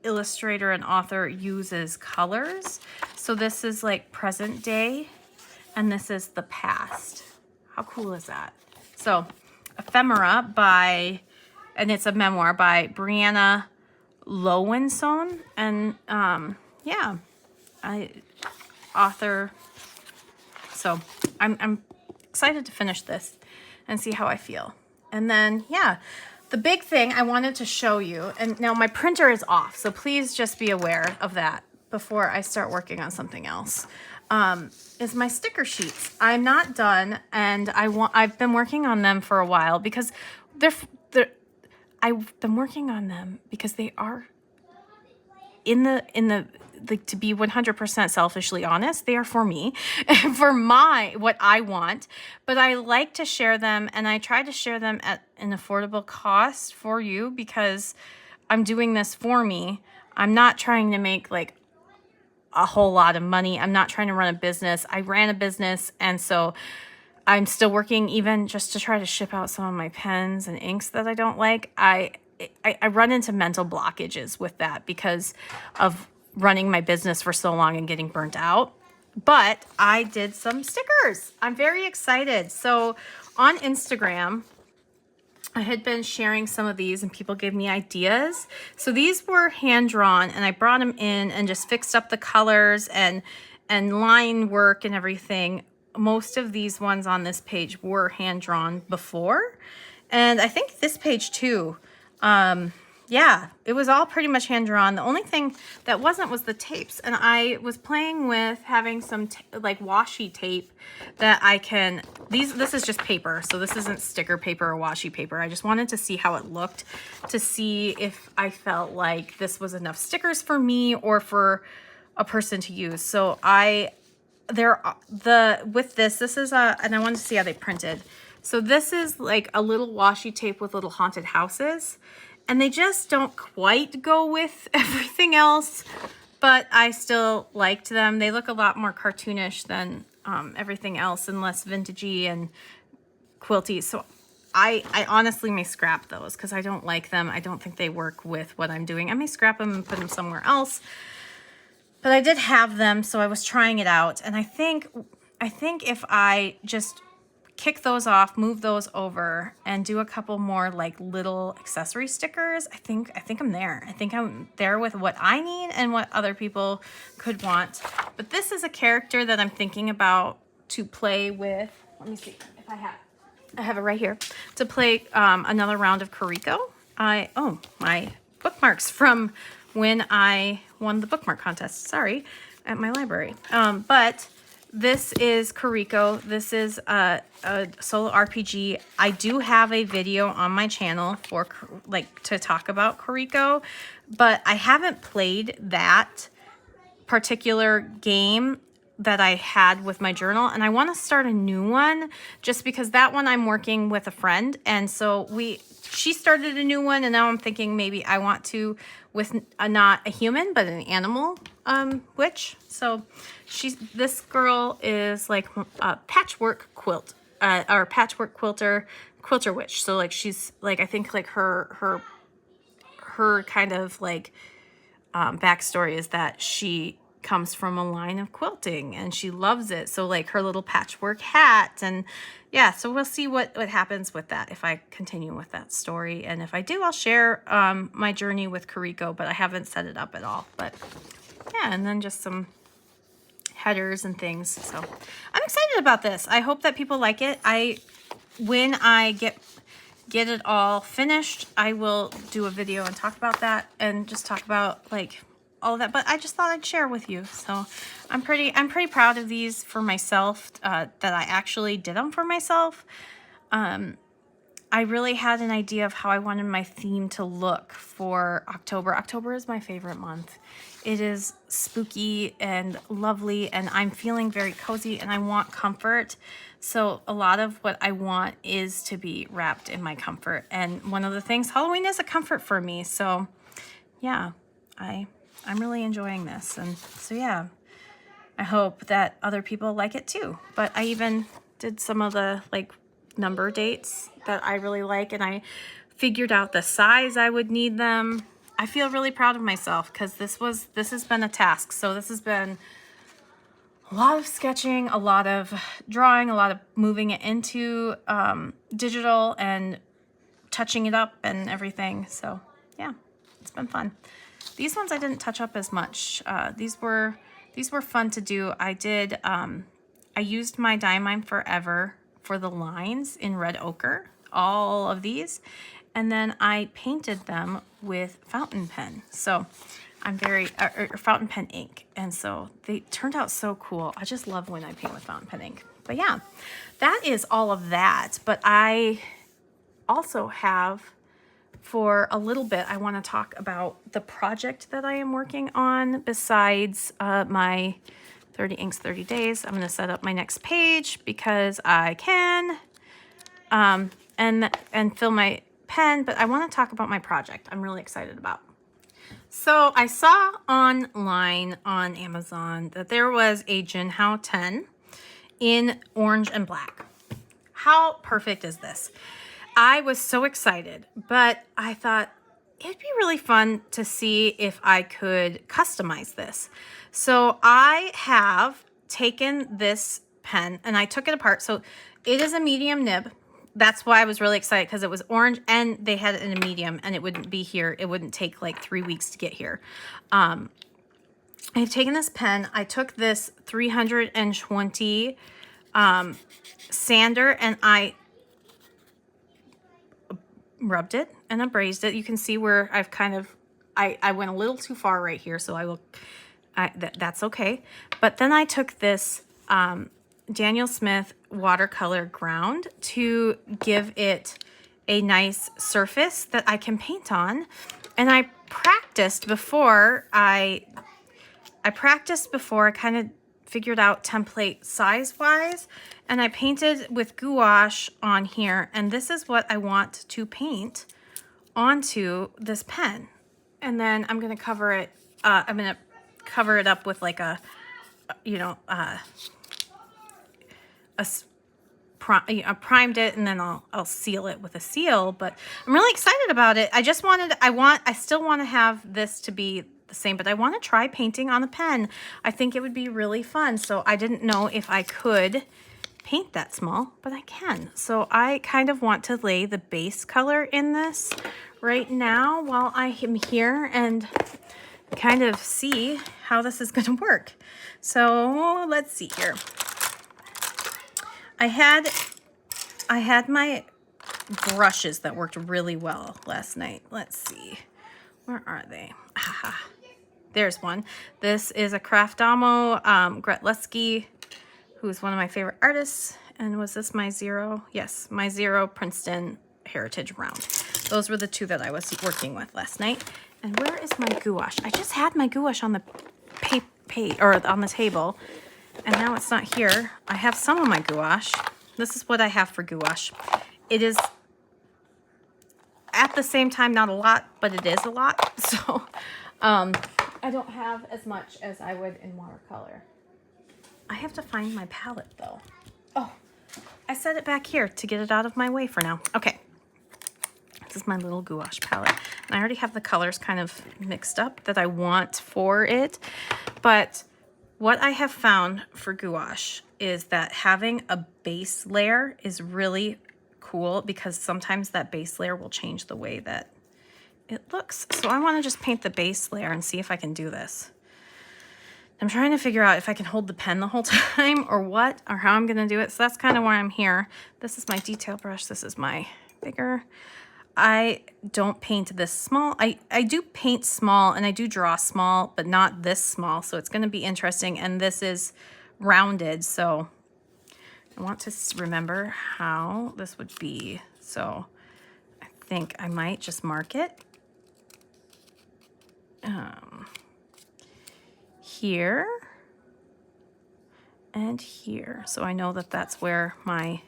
illustrator and author uses colors. So this is like present day, and this is the past. How cool is that? So Ephemera and it's a memoir by Brianna Lowenson, and author. So I'm excited to finish this and see how I feel. And then the big thing I wanted to show you, and now my printer is off, so please just be aware of that before I start working on something else, is my sticker sheets. I'm not done, and I've been working on them for a while because I've been working on them because they are in the like, to be 100% selfishly honest, they are for me, for what I want. But I like to share them, and I try to share them at an affordable cost for you because I'm doing this for me. I'm not trying to make like a whole lot of money. I'm not trying to run a business. I ran a business, and so I'm still working even just to try to ship out some of my pens and inks that I don't like. I run into mental blockages with that because of running my business for so long and getting burnt out. But I did some stickers. I'm very excited. So on Instagram, I had been sharing some of these and people gave me ideas. So these were hand drawn, and I brought them in and just fixed up the colors and line work and everything. Most of these ones on this page were hand drawn before. And I think this page too. Yeah, it was all pretty much hand drawn. The only thing that wasn't was the tapes. And I was playing with having some like washi tape that I can, this is just paper. So this isn't sticker paper or washi paper. I just wanted to see how it looked, to see if I felt like this was enough stickers for me or for a person to use. So with this is and I wanted to see how they printed. So this is like a little washi tape with little haunted houses. And they just don't quite go with everything else, but I still liked them. They look a lot more cartoonish than everything else and less vintagey and quilty. So I honestly may scrap those because I don't like them. I don't think they work with what I'm doing. I may scrap them and put them somewhere else. But I did have them, so I was trying it out. And I think if I just kick those off, move those over, and do a couple more like little accessory stickers, I think I'm there. I think I'm there with what I need and what other people could want. But this is a character that I'm thinking about to play with. Let me see if I have it right here to play another round of Corico. My bookmarks from when I won the bookmark contest. Sorry, at my library. But this is Corico. This is a solo RPG. I do have a video on my channel for to talk about Corico, but I haven't played that particular game that I had with my journal, and I want to start a new one just because that one I'm working with a friend, and so she started a new one, and now I'm thinking maybe I want to with not a human but an animal witch. So this girl is like a patchwork quilt or patchwork quilter witch. So like she's like, I think like her kind of like backstory is that she comes from a line of quilting and she loves it. So like her little patchwork hat, and yeah, so we'll see what happens with that if I continue with that story. And if I do, I'll share my journey with Corico, but I haven't set it up at all. But yeah, and then just some headers and things. So I'm excited about this. I hope that people like it. When I get it all finished, I will do a video and talk about that and just talk about like all of that, but I just thought I'd share with you. So I'm pretty proud of these for myself, that I actually did them for myself. I really had an idea of how I wanted my theme to look for October. October is my favorite month. It is spooky and lovely, and I'm feeling very cozy and I want comfort. So a lot of what I want is to be wrapped in my comfort. And one of the things, Halloween is a comfort for me. So yeah, I'm really enjoying this. And so yeah, I hope that other people like it too. But I even did some of the like number dates that I really like, and I figured out the size I would need them. I feel really proud of myself because this has been a task. So this has been a lot of sketching, a lot of drawing, a lot of moving it into digital and touching it up and everything. So yeah, it's been fun. These ones I didn't touch up as much. These were fun to do. I used my Diamine Forever for the lines in red ochre, all of these, and then I painted them with fountain pen. So I'm or fountain pen ink, and so they turned out so cool. I just love when I paint with fountain pen ink. But yeah, that is all of that. But I also have for a little bit, I want to talk about the project that I am working on besides my 30 inks, 30 days. I'm going to set up my next page because I can, and fill my pen, but I want to talk about my project I'm really excited about. So I saw online on Amazon that there was a Jinhao 10 in orange and black. How perfect is this? I was so excited, but I thought it'd be really fun to see if I could customize this. So I have taken this pen and I took it apart. So it is a medium nib. That's why I was really excited, because it was orange and they had it in a medium, and it wouldn't be here. It wouldn't take like 3 weeks to get here. I've taken this pen. I took this 320 sander and I rubbed it and abrased it. You can see where I've kind of, I went a little too far right here, so that's okay. But then I took this Daniel Smith watercolor ground to give it a nice surface that I can paint on. And I practiced before I kind of figured out template size wise, and I painted with gouache on here, and this is what I want to paint onto this pen. And then I'm going to cover it, up with like I primed it, and then I'll seal it with a seal. But I'm really excited about it. I still want to have this to be the same, but I want to try painting on the pen. I think it would be really fun. So I didn't know if I could paint that small, but I can. So I kind of want to lay the base color in this right now while I am here and kind of see how this is going to work. So let's see here. I had my brushes that worked really well last night. Let's see. Where are they? Aha. There's one. This is a Craftamo Gret Lusky, who is one of my favorite artists. And was this my zero? Yes, my zero Princeton Heritage Round. Those were the two that I was working with last night. And where is my gouache? I just had my gouache on the on the table, and now it's not here. I have some of my gouache. This is what I have for gouache. It is at the same time not a lot, but it is a lot. So I don't have as much as I would in watercolor. I have to find my palette though. Oh, I set it back here to get it out of my way for now. Okay. This is my little gouache palette. And I already have the colors kind of mixed up that I want for it. But what I have found for gouache is that having a base layer is really cool, because sometimes that base layer will change the way that it looks. So I want to just paint the base layer and see if I can do this. I'm trying to figure out if I can hold the pen the whole time or what, or how I'm going to do it. So that's kind of why I'm here. This is my detail brush. This is my bigger. I don't paint this small. I do paint small and I do draw small, but not this small. So it's going to be interesting. And this is rounded. So I want to remember how this would be. So I think I might just mark it here and here. So I know that that's where my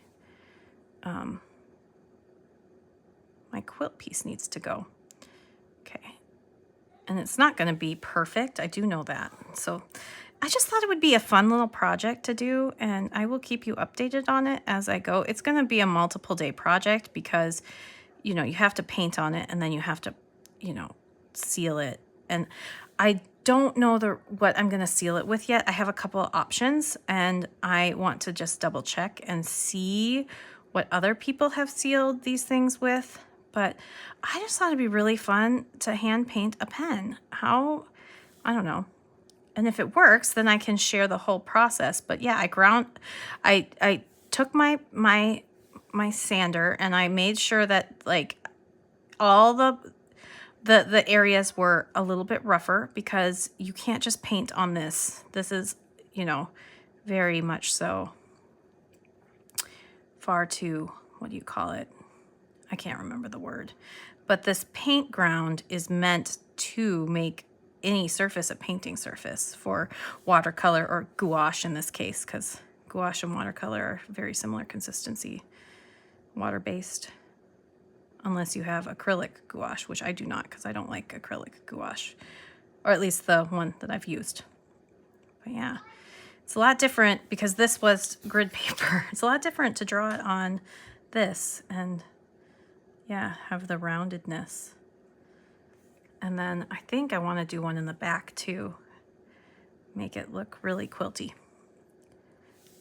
my quilt piece needs to go. Okay. And it's not going to be perfect. I do know that. So I just thought it would be a fun little project to do, and I will keep you updated on it as I go. It's going to be a multiple day project because, you know, you have to paint on it and then you have to, you know, seal it. And I don't know what I'm going to seal it with yet. I have a couple of options, and I want to just double check and see what other people have sealed these things with. But I just thought it'd be really fun to hand paint a pen. I don't know. And if it works, then I can share the whole process. But yeah, I took my sander and I made sure that like all the areas were a little bit rougher, because you can't just paint on this. This is, you know, very much so far too, what do you call it? I can't remember the word, but this paint ground is meant to make any surface a painting surface for watercolor or gouache in this case, because gouache and watercolor are very similar consistency, water-based, unless you have acrylic gouache, which I do not because I don't like acrylic gouache, or at least the one that I've used. But yeah, it's a lot different because this was grid paper. It's a lot different to draw it on this and yeah, have the roundedness. And then I think I want to do one in the back too, make it look really quilty.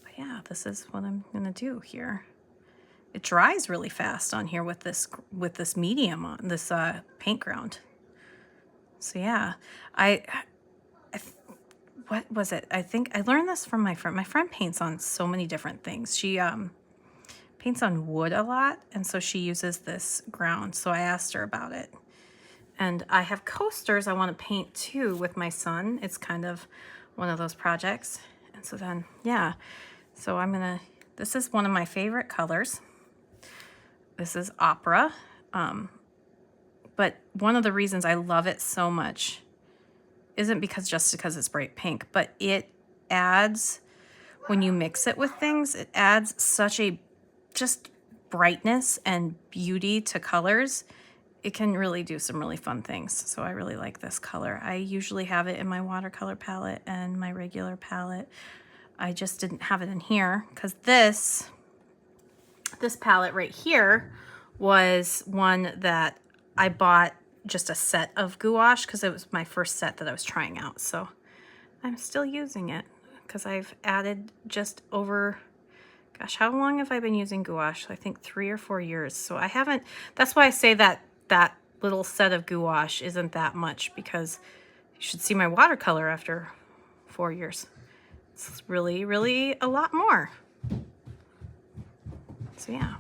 But yeah, this is what I'm gonna do here. It dries really fast on here with this medium on this paint ground. So yeah, what was it? I think I learned this from my friend. My friend paints on so many different things. She paints on wood a lot, and so she uses this ground. So I asked her about it. And I have coasters I want to paint too with my son. It's kind of one of those projects. And so then, yeah. So this is one of my favorite colors. This is Opera. But one of the reasons I love it so much isn't just because it's bright pink, but it adds, when you mix it with things, it adds such a just brightness and beauty to colors. It can really do some really fun things. So I really like this color. I usually have it in my watercolor palette and my regular palette. I just didn't have it in here because this palette right here was one that I bought just a set of gouache because it was my first set that I was trying out. So I'm still using it because I've added just over, gosh, how long have I been using gouache? I think 3 or 4 years. So I haven't, that's why I say that little set of gouache isn't that much, because you should see my watercolor after 4 years. It's really, really a lot more. So yeah.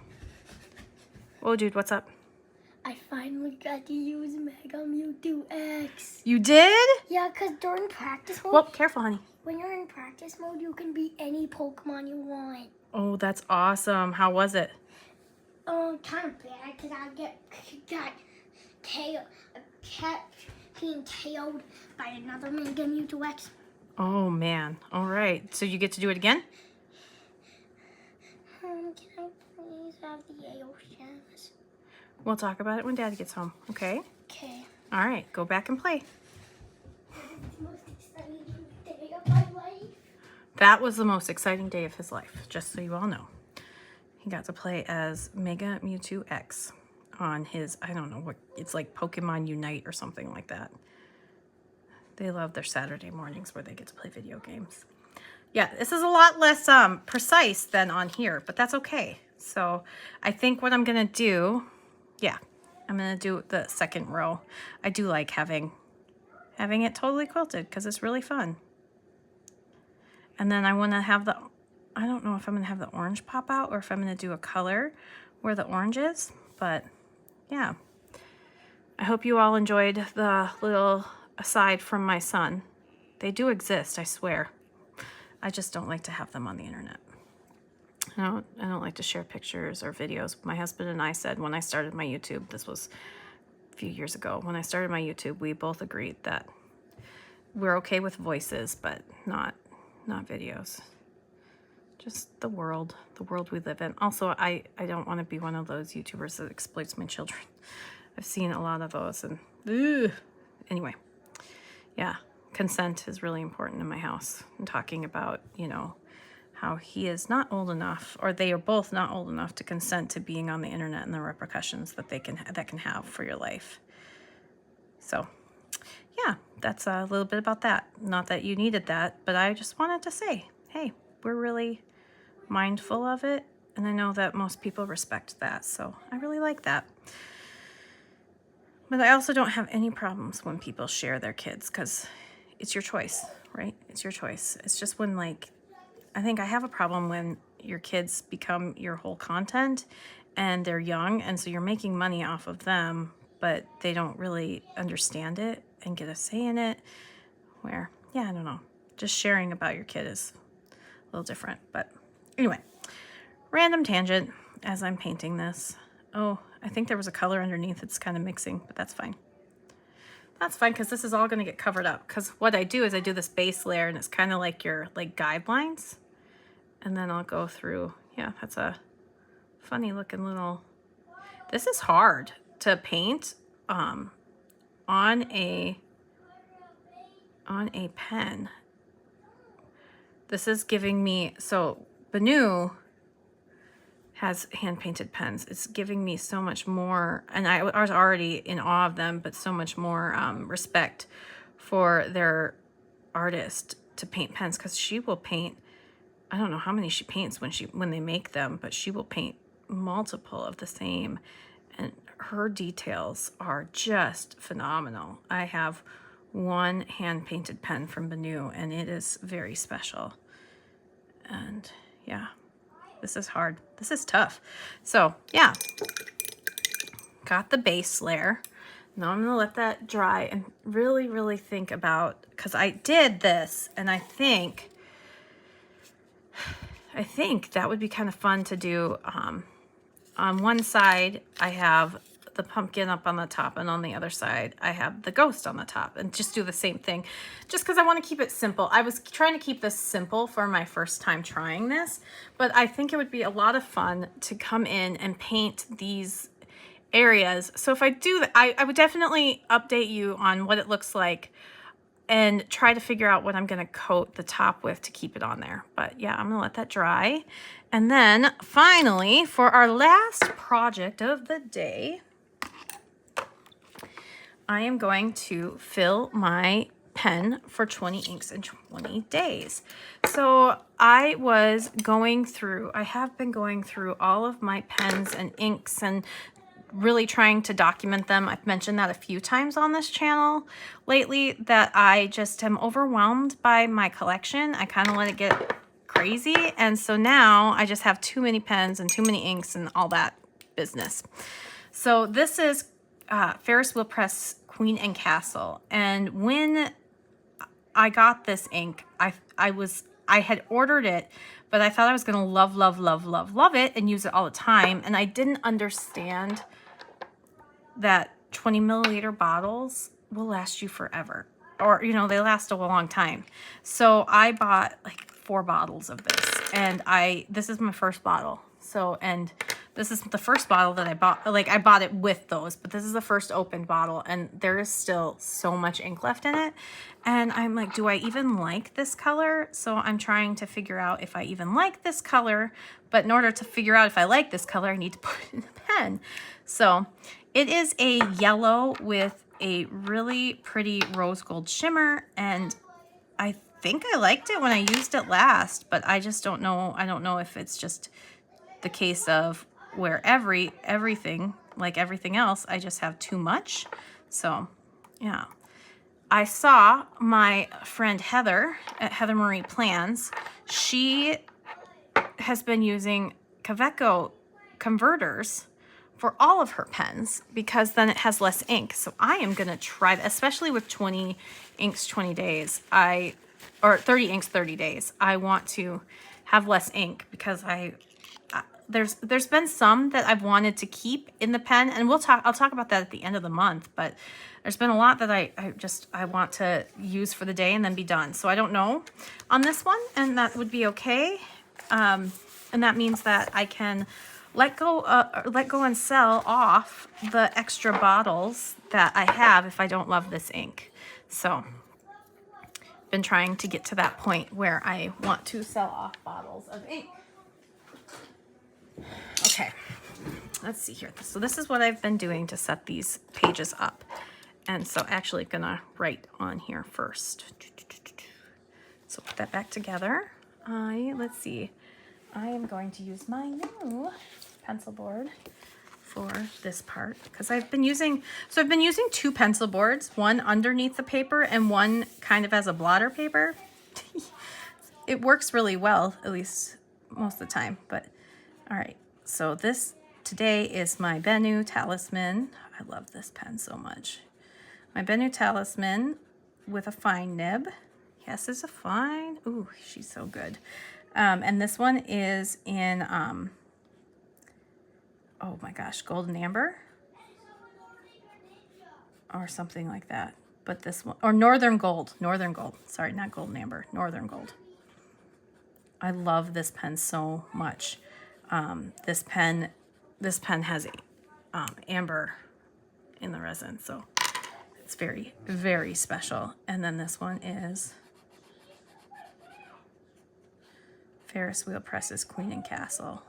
Whoa, dude, what's up? I finally got to use Mega Mewtwo X. You did? Yeah, because during practice mode... Whoa, careful, honey. When you're in practice mode, you can be any Pokemon you want. Oh, that's awesome. How was it? Kind of bad, because kept being KO'd by another Mega Mewtwo X. Oh, man. All right. So you get to do it again? Can I please have the Aeoshamas? We'll talk about it when Daddy gets home, okay? Okay. All right, go back and play. This is the most exciting day of my life. That was the most exciting day of his life, just so you all know. He got to play as Mega Mewtwo X on his, I don't know what, it's like Pokemon Unite or something like that. They love their Saturday mornings where they get to play video games. Yeah, this is a lot less precise than on here, but that's okay. So I think what I'm gonna do, yeah, I'm gonna do the second row. I do like having it totally quilted because it's really fun. And then I wanna have I don't know if I'm gonna have the orange pop out or if I'm gonna do a color where the orange is, but yeah. I hope you all enjoyed the little aside from my son. They do exist, I swear. I just don't like to have them on the internet. I don't like to share pictures or videos. My husband and I said when I started my YouTube, this was a few years ago, when I started my YouTube, we both agreed that we're okay with voices, but not videos. Just the world we live in. Also, I don't want to be one of those YouTubers that exploits my children. I've seen a lot of those and anyway, yeah, consent is really important in my house. I'm talking about, you know, how he is not old enough, or they are both not old enough to consent to being on the internet and the repercussions that that can have for your life. So yeah, that's a little bit about that. Not that you needed that, but I just wanted to say, hey, we're really mindful of it, and I know that most people respect that, so I really like that. But I also don't have any problems when people share their kids, because it's your choice, right? It's your choice. It's just when, like, I think I have a problem when your kids become your whole content and they're young, and so you're making money off of them, but they don't really understand it and get a say in it, where, yeah, I don't know. Just sharing about your kid is a little different, but anyway, random tangent as I'm painting this. Oh, I think there was a color underneath. It's kind of mixing, but that's fine. That's fine because this is all going to get covered up. Because what I do is I do this base layer and it's kind of like your guidelines. And then I'll go through. Yeah, that's a funny looking little. This is hard to paint on a pen. This is giving me, so Banu has hand-painted pens. It's giving me so much more, and I was already in awe of them, but so much more respect for their artist to paint pens, because she will paint, I don't know how many she paints when they make them, but she will paint multiple of the same, and her details are just phenomenal. I have one hand-painted pen from Banu, and it is very special. And yeah. This is hard. This is tough. So yeah, got the base layer. Now I'm gonna let that dry and really, really think about, because I did this and I think that would be kind of fun to do. On one side, I have the pumpkin up on the top, and on the other side, I have the ghost on the top, and just do the same thing, just because I want to keep it simple. I was trying to keep this simple for my first time trying this, but I think it would be a lot of fun to come in and paint these areas. So if I do that, I would definitely update you on what it looks like and try to figure out what I'm going to coat the top with to keep it on there. But yeah, I'm going to let that dry. And then finally, for our last project of the day, I am going to fill my pen for 20 inks in 20 days. So I have been going through all of my pens and inks and really trying to document them. I've mentioned that a few times on this channel lately, that I just am overwhelmed by my collection. I kind of let it get crazy. And so now I just have too many pens and too many inks and all that business. So this is Ferris Wheel Press Queen and Castle. And when I got this ink, I had ordered it, but I thought I was going to love it and use it all the time. And I didn't understand that 20 milliliter bottles will last you forever, or they last a long time. So I bought like 4 bottles of this, and this is my first bottle. So, and this is the first bottle that I bought. Like, I bought it with those, but this is the first open bottle, and there is still so much ink left in it. And I'm like, do I even like this color? So I'm trying to figure out if I even like this color, but in order to figure out if I like this color, I need to put it in the pen. So it is a yellow with a really pretty rose gold shimmer, and I think I liked it when I used it last, but I just don't know. I don't know if it's just the case of where everything, like everything else, I just have too much. So yeah. I saw my friend Heather at Heather Marie Plans. She has been using Kaweco converters for all of her pens, because then it has less ink. So I am going to try that, especially with 20 inks, 20 days. Or 30 inks, 30 days. I want to have less ink, because there's been some that I've wanted to keep in the pen, and I'll talk about that at the end of the month, but there's been a lot that I want to use for the day and then be done. So I don't know on this one, and that would be okay. And that means that I can let go and sell off the extra bottles that I have if I don't love this ink. So been trying to get to that point where I want to sell off bottles of ink. Okay, let's see here. So this is what I've been doing to set these pages up. And so actually gonna write on here first. So put that back together. Let's see. I am going to use my new pencil board for this part, because I've been using 2 pencil boards, one underneath the paper and one kind of as a blotter paper. It works really well, at least most of the time. But all right, so this today is my Banu Talisman. I love this pen so much. My Banu Talisman with a fine nib. Yes, it's a fine. Ooh, she's so good. And this one is in oh my gosh, golden amber or something like that. But this one, or northern gold, sorry, not golden amber, northern gold. I love this pen so much. This pen has amber in the resin, so it's very, very special. And then this one is Ferris Wheel Presses Queen and Castle.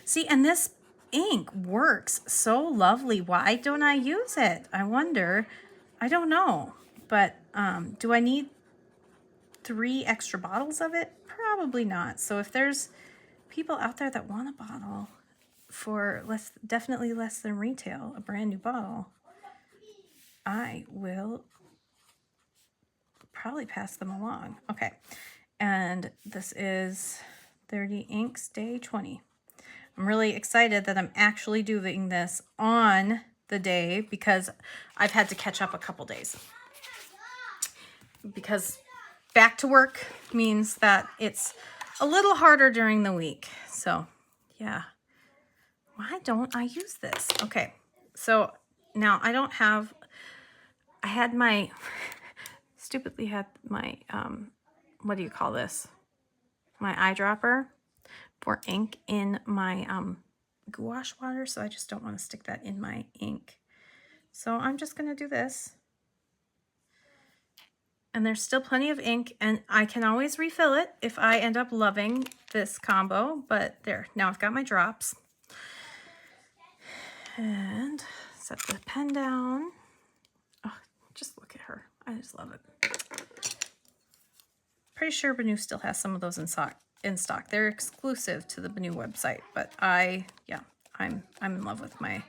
See, and this ink works so lovely. Why don't I use it? I wonder. I don't know. But do I need 3 extra bottles of it? Probably not. So if there's people out there that want a bottle for definitely less than retail, a brand new bottle, I will probably pass them along. Okay. And this is 30 inks, day 20. I'm really excited that I'm actually doing this on the day because I've had to catch up a couple days. Because back to work means that it's a little harder during the week. So, yeah. Why don't I use this? Okay. So, now I stupidly had my, what do you call this? My eyedropper for ink in my gouache water, so I just don't want to stick that in my ink. So I'm just going to do this. And there's still plenty of ink, and I can always refill it if I end up loving this combo. But there, now I've got my drops. And set the pen down. Oh, just look at her. I just love it. Pretty sure Benu still has some of those in stock. They're exclusive to the Benu website, but I'm in love with my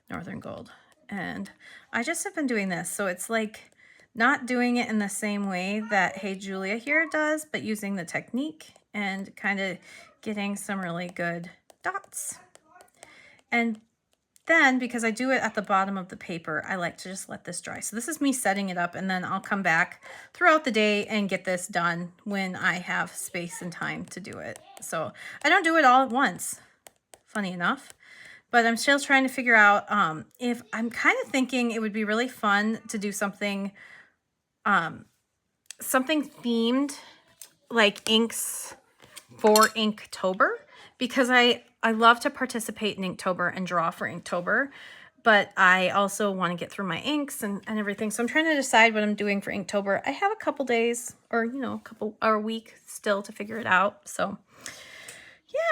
Northern Gold. And I just have been doing this, so it's like not doing it in the same way that Hey Julia here does, but using the technique and kind of getting some really good dots. And then, because I do it at the bottom of the paper, I like to just let this dry. So this is me setting it up, and then I'll come back throughout the day and get this done when I have space and time to do it. So I don't do it all at once, funny enough, but I'm still trying to figure out if I'm kind of thinking it would be really fun to do something themed like inks for Inktober, because I love to participate in Inktober and draw for Inktober, but I also want to get through my inks and everything. So I'm trying to decide what I'm doing for Inktober. I have a couple days or, a week still to figure it out. So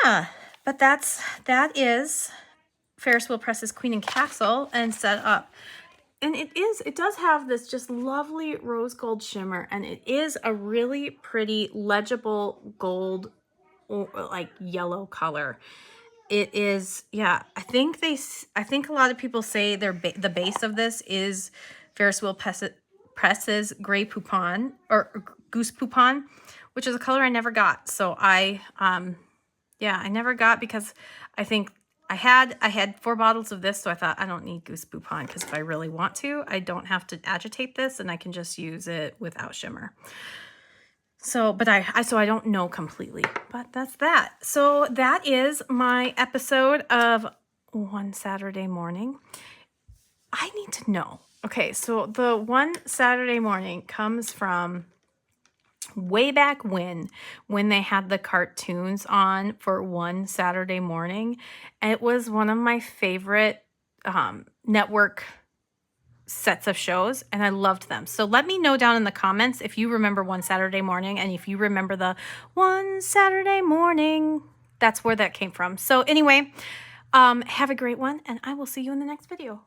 yeah, but that is Ferris Wheel Presses Queen and Castle and set up. And it does have this just lovely rose gold shimmer, and it is a really pretty legible gold, like yellow color. It is, yeah, I think a lot of people say the base of this is Ferris Wheel Presses Gray Poupon or Goose Poupon, which is a color I never got. So I never got, because I think I had 4 bottles of this, so I thought I don't need Goose Poupon, because if I really want to, I don't have to agitate this, and I can just use it without shimmer. So, but I don't know completely, but that's that. So that is my episode of One Saturday Morning. I need to know. Okay, so the One Saturday Morning comes from way back when they had the cartoons on for One Saturday Morning. It was one of my favorite network sets of shows, and I loved them. So let me know down in the comments if you remember One Saturday Morning, and if you remember the One Saturday Morning, that's where that came from. So anyway, have a great one, and I will see you in the next video.